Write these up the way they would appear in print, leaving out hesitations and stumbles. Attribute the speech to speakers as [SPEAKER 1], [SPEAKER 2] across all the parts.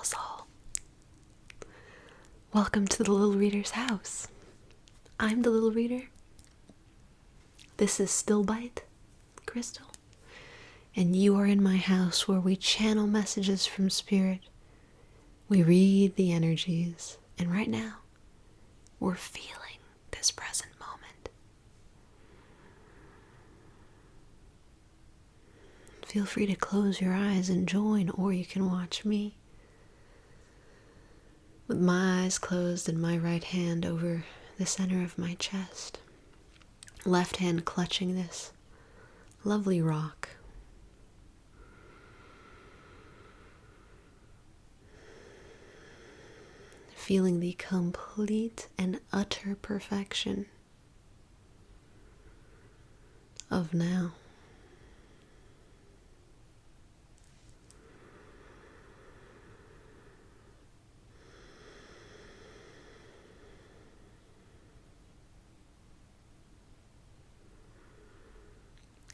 [SPEAKER 1] soul. Welcome to the Little Reader's house. I'm the Little Reader. This is Stillbite, Crystal. And you are in my house where we channel messages from Spirit. We read the energies. And right now, we're feeling this present moment. Feel free to close your eyes and join, or you can watch me. With my eyes closed and my right hand over the center of my chest. Left hand clutching this lovely rock. Feeling the complete and utter perfection of now.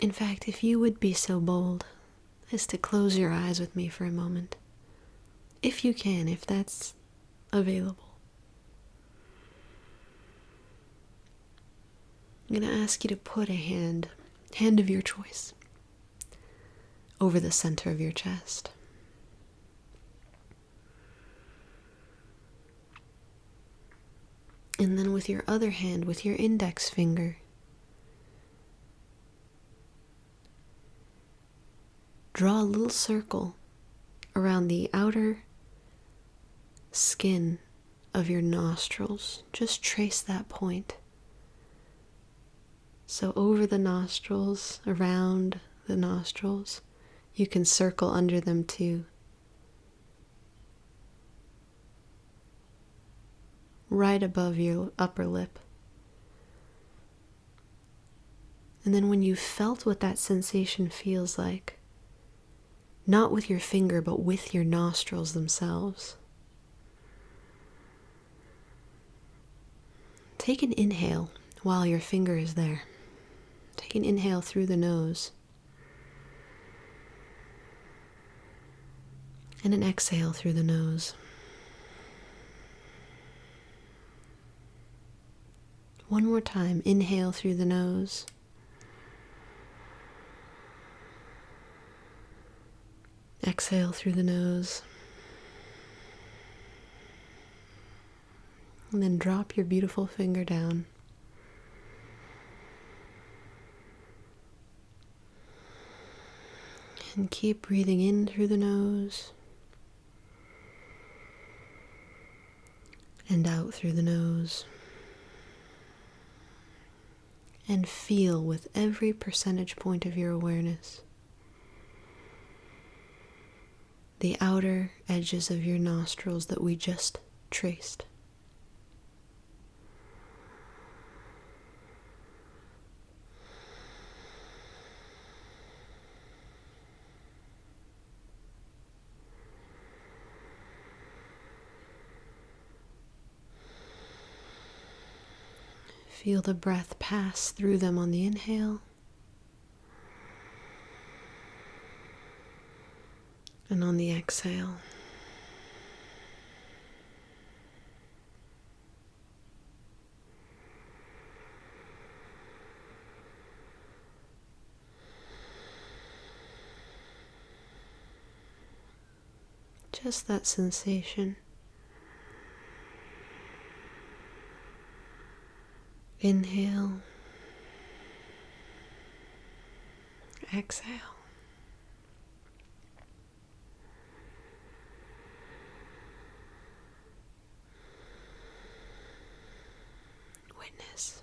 [SPEAKER 1] In fact, if you would be so bold as to close your eyes with me for a moment, if you can, if that's available. I'm going to ask you to put a hand of your choice, over the center of your chest. And then with your other hand, with your index finger, draw a little circle around the outer skin of your nostrils. Just trace that point. So over the nostrils, around the nostrils, you can circle under them too. Right above your upper lip. And then when you've felt what that sensation feels like, not with your finger, but with your nostrils themselves, take an inhale while your finger is there. Take an inhale through the nose. And an exhale through the nose. One more time. Inhale through the nose. Exhale through the nose. And then drop your beautiful finger down. And keep breathing in through the nose. And out through the nose. And feel with every percentage point of your awareness the outer edges of your nostrils that we just traced. Feel the breath pass through them on the inhale. And on the exhale. Just that sensation. Inhale. Exhale. Witness.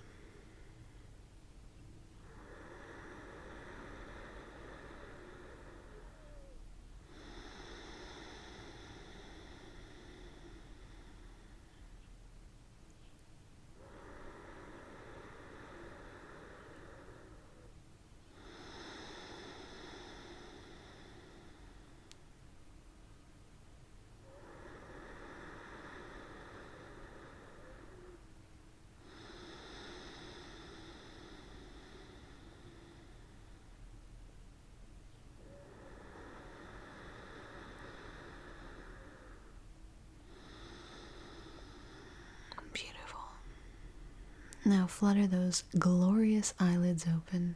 [SPEAKER 1] Now flutter those glorious eyelids open.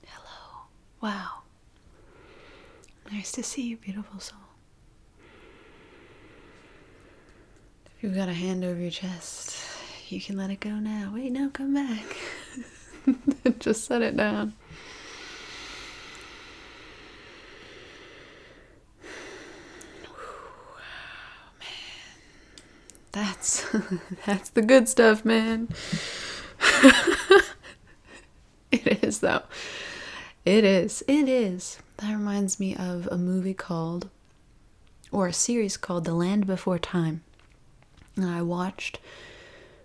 [SPEAKER 1] Hello. Wow. Nice to see you, beautiful soul. If you've got a hand over your chest, you can let it go now. Wait, no, come back. Just set it down. That's the good stuff, man. It is, though. It is. That reminds me of a movie called, or a series called The Land Before Time. And I watched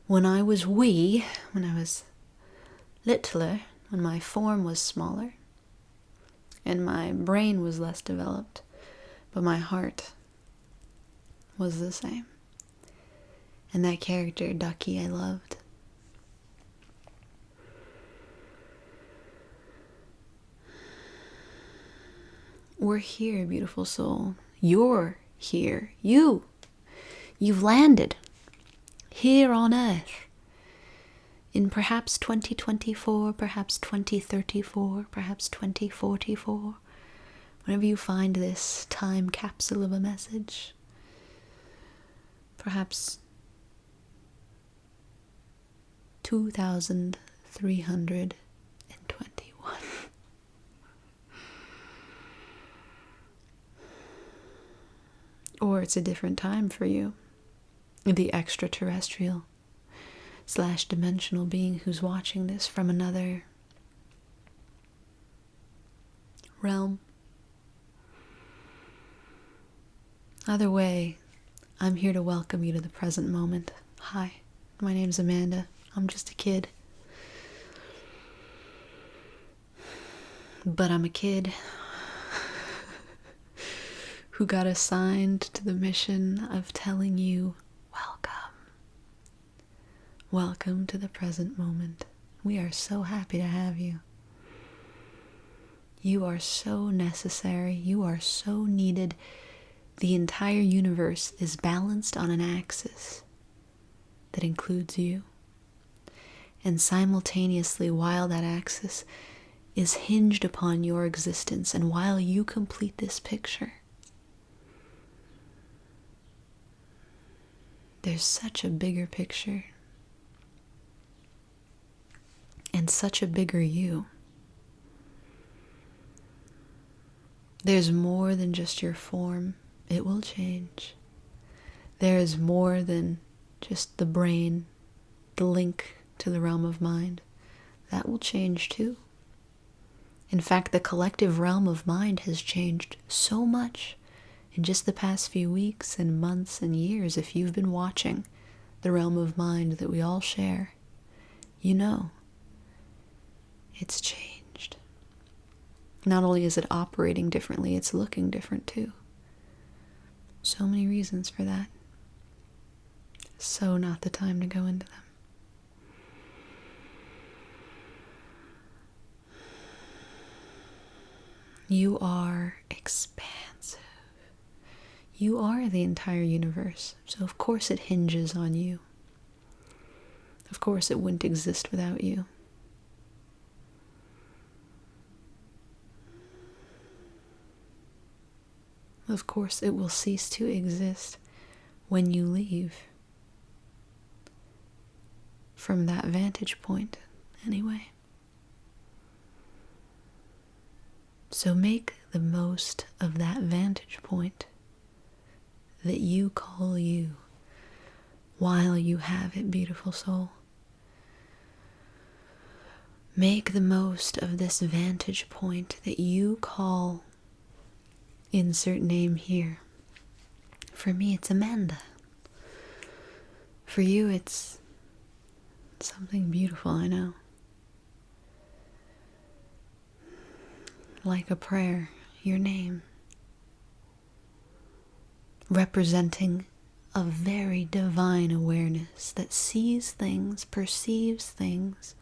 [SPEAKER 1] when I was when I was littler, when my form was smaller, and my brain was less developed, but my heart was the same. And that character, Ducky, I loved. We're here, beautiful soul. You're here. You've landed here on Earth in perhaps 2024, perhaps 2034, perhaps 2044. Whenever you find this time capsule of a message, perhaps 2321. Or it's a different time for you. The extraterrestrial / dimensional being who's watching this from another realm. Either way, I'm here to welcome you to the present moment. Hi, my name's Amanda. I'm just a kid. But I'm a kid who got assigned to the mission of telling you, welcome. Welcome to the present moment. We are so happy to have you. You are so necessary. You are so needed. The entire universe is balanced on an axis that includes you. And simultaneously, while that axis is hinged upon your existence, and while you complete this picture, there's such a bigger picture and such a bigger you. There's more than just your form. It will change. There is more than just the brain, the link to the realm of mind. That will change too. In fact, the collective realm of mind has changed so much in just the past few weeks and months and years. If you've been watching the realm of mind that we all share, you know it's changed. Not only is it operating differently, it's looking different too. So many reasons for that. So not the time to go into them. You are expansive. You are the entire universe, so of course it hinges on you. Of course it wouldn't exist without you. Of course it will cease to exist when you leave. From that vantage point, anyway. So make the most of that vantage point that you call you while you have it, beautiful soul. Make the most of this vantage point that you call, insert name here. For me, it's Amanda. For you, it's something beautiful, I know. Like a prayer, your name. Representing a very divine awareness that sees things, perceives things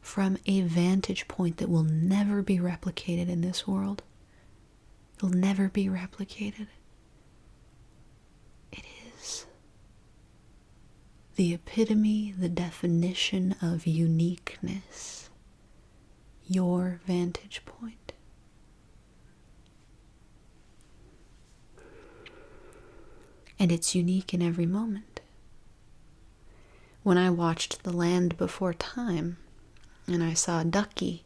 [SPEAKER 1] from a vantage point that will never be replicated in this world. It'll never be replicated. It is the epitome, the definition of uniqueness, your vantage point. And it's unique in every moment. When I watched The Land Before Time, and I saw a ducky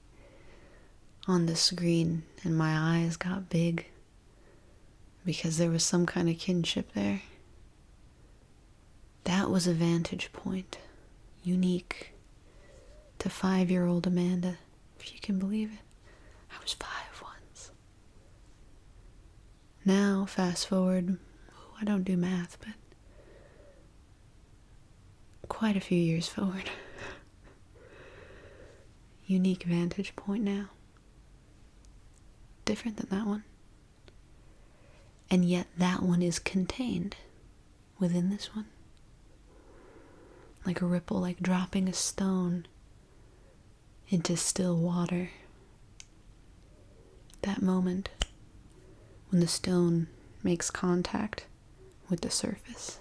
[SPEAKER 1] on the screen, and my eyes got big because there was some kind of kinship there. That was a vantage point, unique to 5-year-old Amanda, if you can believe it. I was 5 once. Now, fast forward, I don't do math, but quite a few years forward. Unique vantage point now. Different than that one. And yet that one is contained within this one. Like a ripple, like dropping a stone into still water. That moment when the stone makes contact with the surface.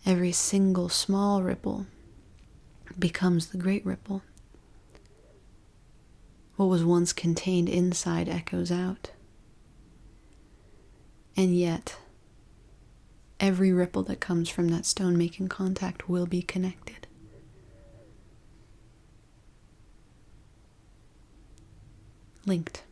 [SPEAKER 1] Every single small ripple becomes the great ripple. What was once contained inside echoes out. And yet, every ripple that comes from that stone making contact will be connected. Linked.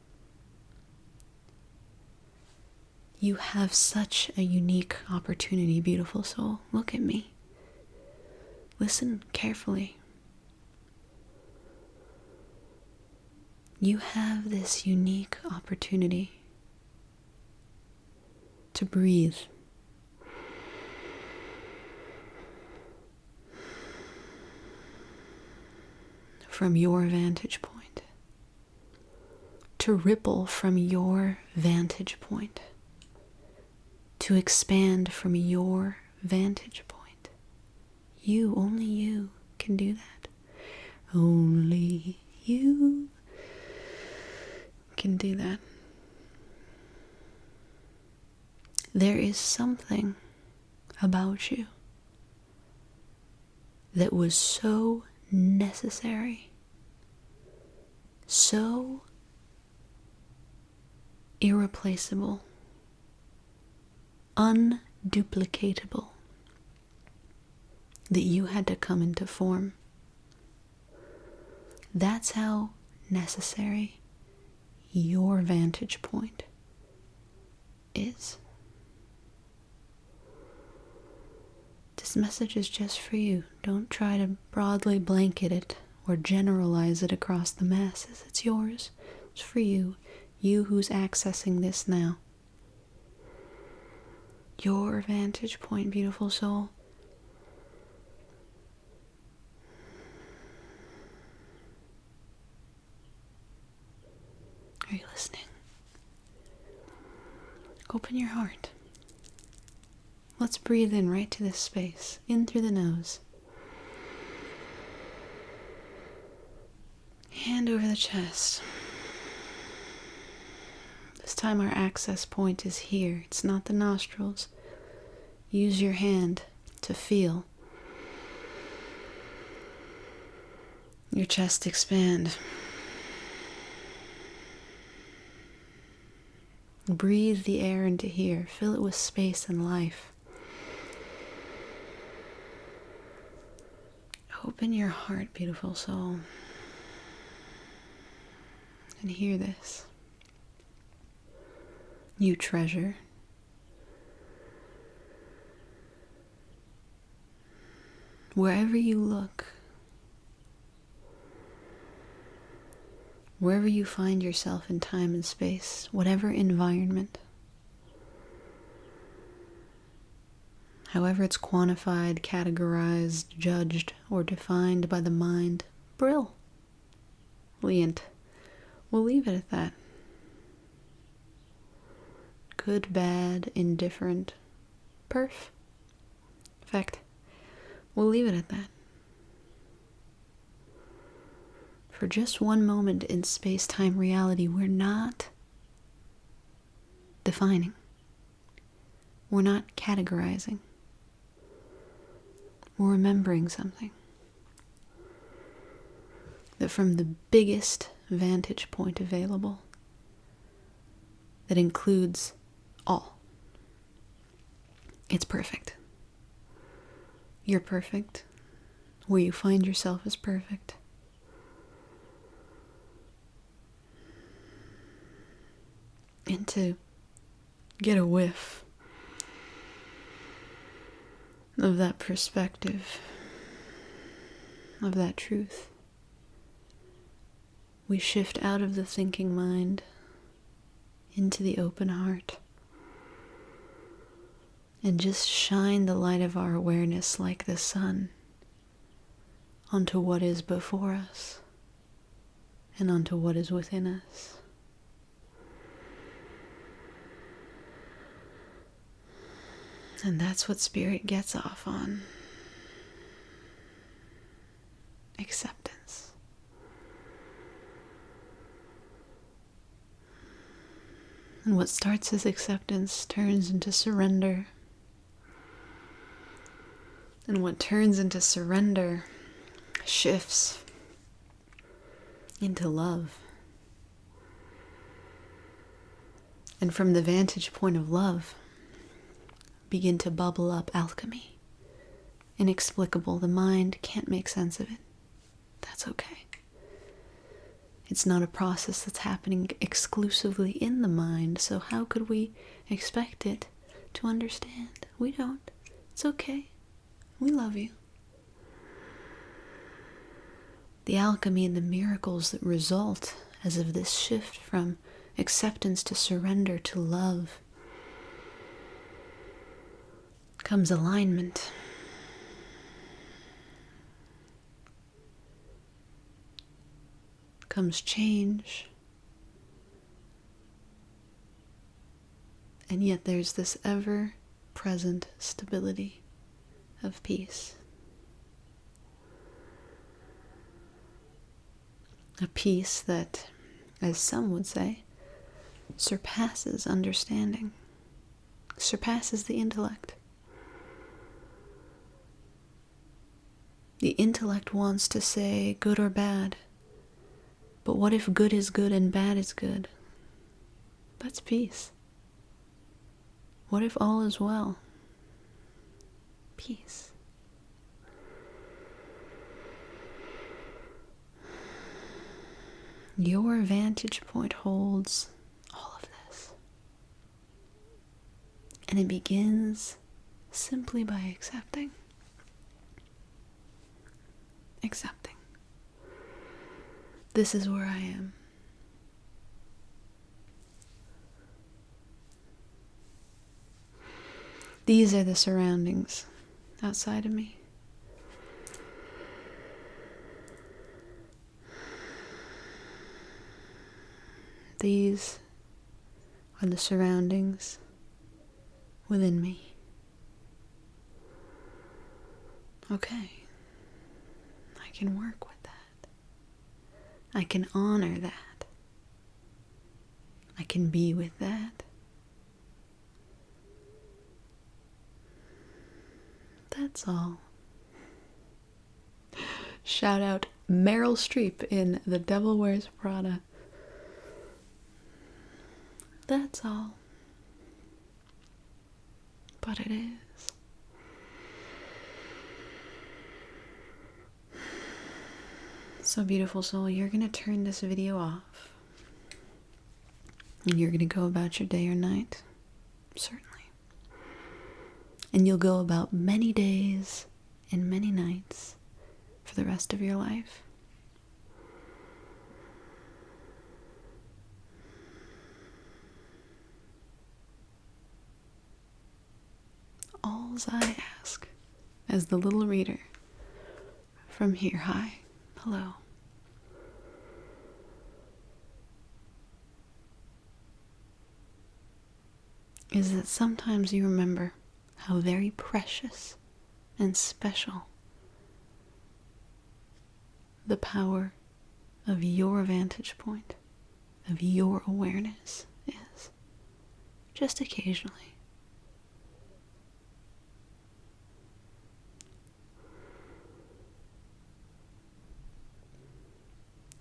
[SPEAKER 1] You have such a unique opportunity, beautiful soul. Look at me. Listen carefully. You have this unique opportunity to breathe. From your vantage point. To ripple from your vantage point. To expand from your vantage point. You, only you can do that. Only you can do that. There is something about you that was so necessary, so irreplaceable, unduplicatable, that you had to come into form. That's how necessary your vantage point is. This message is just for you. Don't try to broadly blanket it or generalize it across the masses. It's yours. It's for you. You who's accessing this now. Your vantage point, beautiful soul. Are you listening? Open your heart. Let's breathe in right to this space, in through the nose. Hand over the chest. This time our access point is here. It's not the nostrils. Use your hand to feel your chest expand. Breathe the air into here. Fill it with space and life. Open your heart, beautiful soul. And hear this. You treasure. Wherever you look, wherever you find yourself in time and space, whatever environment, however it's quantified, categorized, judged, or defined by the mind, brilliant. We'll leave it at that. Good, bad, indifferent, perfect. We'll leave it at that. For just one moment in space-time reality, we're not defining. We're not categorizing. we're remembering something. That from the biggest vantage point available, that includes all, it's perfect. You're perfect. Where you find yourself is perfect. And to get a whiff of that perspective, of that truth, we shift out of the thinking mind into the open heart and just shine the light of our awareness like the sun onto what is before us and onto what is within us. And that's what Spirit gets off on. Acceptance. And what starts as acceptance turns into surrender. And what turns into surrender shifts into love. And from the vantage point of love, begin to bubble up alchemy. Inexplicable. The mind can't make sense of it. That's okay. It's not a process that's happening exclusively in the mind, so how could we expect it to understand? We don't. It's okay. We love you. The alchemy and the miracles that result as of this shift from acceptance to surrender to love comes alignment. Comes change. And yet there's this ever-present stability of peace. A peace that, as some would say, surpasses understanding, surpasses the intellect. The intellect wants to say good or bad, but what if good is good and bad is good? That's peace. What if all is well? Peace. Your vantage point holds all of this. And it begins simply by accepting. Accepting. This is where I am. These are the surroundings outside of me. These are the surroundings within me. Okay. I can work with that. I can honor that. I can be with that. That's all. Shout out Meryl Streep in The Devil Wears Prada. That's all. But it is. So beautiful soul, you're going to turn this video off. And you're going to go about your day or night. Certainly. And you'll go about many days and many nights for the rest of your life. Alls I ask, as the little reader from here, hi, hello, is that sometimes you remember how very precious and special the power of your vantage point, of your awareness is, just occasionally.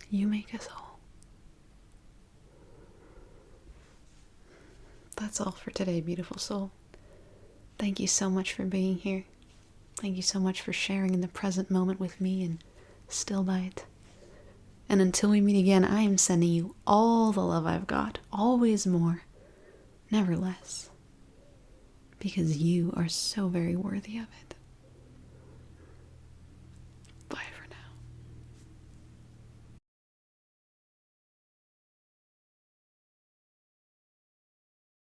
[SPEAKER 1] You make us whole. That's all for today, beautiful soul. Thank you so much for being here. Thank you so much for sharing in the present moment with me and Still Bite. And until we meet again, I am sending you all the love I've got, always more, never less, because you are so very worthy of it.